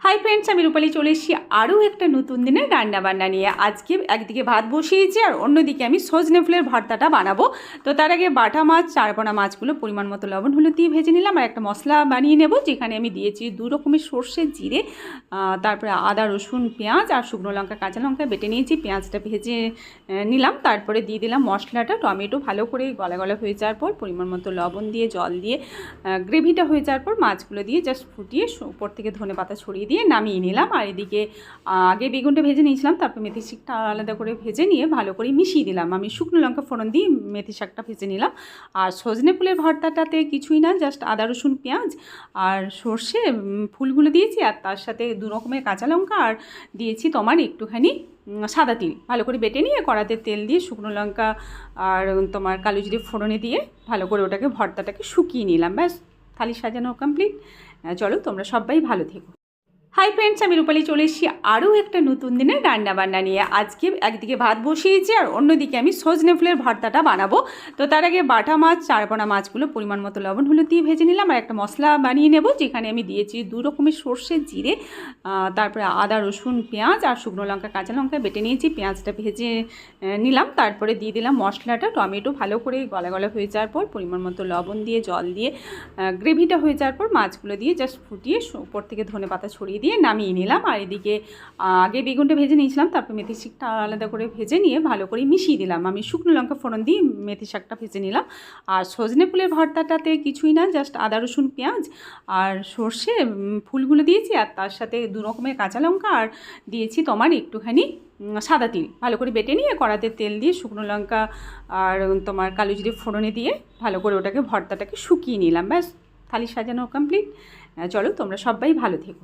Hi friends, আমি রূপালি চলে এসেছি আরও একটা নতুন দিনের রান্নাবান্না নিয়ে। আজকে একদিকে ভাত বসিয়েছি আর অন্যদিকে আমি সজনে ফুলের ভর্তাটা বানাবো। তো তার আগে বাটা মাছ, চারপোনা মাছগুলো পরিমাণ মতো লবণ হলুদ দিয়ে ভেজে নিলাম। আর একটা মশলা বানিয়ে নেব, যেখানে আমি দিয়েছি 2 রকমের সর্ষে, জিরে, তারপরে আদা, রসুন, পেঁয়াজ আর শুকনো লঙ্কা, কাঁচা লঙ্কা বেটে নিয়েছি। পেঁয়াজটা ভেজে নিলাম, তারপরে দিয়ে দিলাম মশলাটা। টমেটো ভালো করে গলা গলা হয়ে যাওয়ার পর পরিমাণ মতো লবণ দিয়ে, জল দিয়ে, গ্রেভিটা হয়ে যাওয়ার পর মাছগুলো দিয়ে জাস্ট ফুটিয়ে উপর থেকে ধনে পাতা ছড়িয়ে দিয়ে নামিয়ে নিলাম। আর এদিকে আগে বেগুনটা ভেজে নিয়েছিলাম, তারপর মেথি শাকটা আলাদা করে ভেজে নিয়ে ভালো করে মিশিয়ে দিলাম। আমি শুকনো লঙ্কা ফোড়ন দিয়ে মেথি শাকটা ভেজে নিলাম। আর সজনে ফুলের ভর্তাটাতে কিছুই না, জাস্ট আদা, রসুন, পেঁয়াজ আর সর্ষে ফুলগুলো দিয়েছি। আর তার সাথে 2 রকমের কাঁচা লঙ্কা আর দিয়েছি তোমার একটুখানি সাদা তিল। ভালো করে বেটে নিয়ে কড়াতে তেল দিয়ে শুকনো লঙ্কা আর তোমার কালো জিরে ফোড়নে দিয়ে ভালো করে ওটাকে ভর্তাটাকে শুকিয়ে নিলাম। ব্যাস, থালি সাজানো কমপ্লিট। চলো, তোমরা সবাই ভালো থেকো। হাই ফ্রেন্ডস, আমি রূপালি চলে এসেছি আরও একটা নতুন দিনের রান্নাবান্না নিয়ে। আজকে একদিকে ভাত বসিয়েছি আর অন্যদিকে আমি সজনে ফুলের ভর্তাটা বানাবো। তো তার আগে বাটা মাছ, চারপোনা মাছগুলো পরিমাণ মতো লবণ হলুদ দিয়ে ভেজে নিলাম। আর একটা মশলা বানিয়ে নেব, যেখানে আমি দিয়েছি 2 রকমের সর্ষে, জিরে, তারপরে আদা, রসুন, পেঁয়াজ আর শুকনো লঙ্কা, কাঁচা লঙ্কা বেটে নিয়েছি। পেঁয়াজটা ভেজে নিলাম, তারপরে দিয়ে দিলাম মশলাটা। টমেটো ভালো করে গলা গলা হয়ে যাওয়ার পর পরিমাণ মতো লবণ দিয়ে, জল দিয়ে, গ্রেভিটা হয়ে যাওয়ার পর মাছগুলো দিয়ে জাস্ট ফুটিয়ে উপর থেকে ধনে পাতা ছড়িয়ে দিয়ে নামিয়ে নিলাম। আর এদিকে আগে বেগুনটা ভেজে নিয়েছিলাম, তারপর মেথি শাকটা আলাদা করে ভেজে নিয়ে ভালো করে মিশিয়ে দিলাম। আমি শুকনো লঙ্কা ফোড়ন দিয়ে মেথি শাকটা ভেজে নিলাম। আর সজনে ফুলের ভর্তাটাতে কিছুই না, জাস্ট আদা, রসুন, পেঁয়াজ আর সর্ষে ফুলগুলো দিয়েছি। আর তার সাথে 2 রকমের কাঁচা লঙ্কা আর দিয়েছি তোমার একটুখানি সাদা তিল। ভালো করে বেটে নিয়ে কড়াতে তেল দিয়ে শুকনো লঙ্কা আর তোমার কালো জিরে ফোড়নে দিয়ে ভালো করে ওটাকে ভর্তাটাকে শুকিয়ে নিলাম। ব্যাস, থালি সাজানো কমপ্লিট। চলো, তোমরা সবাই ভালো থেকো।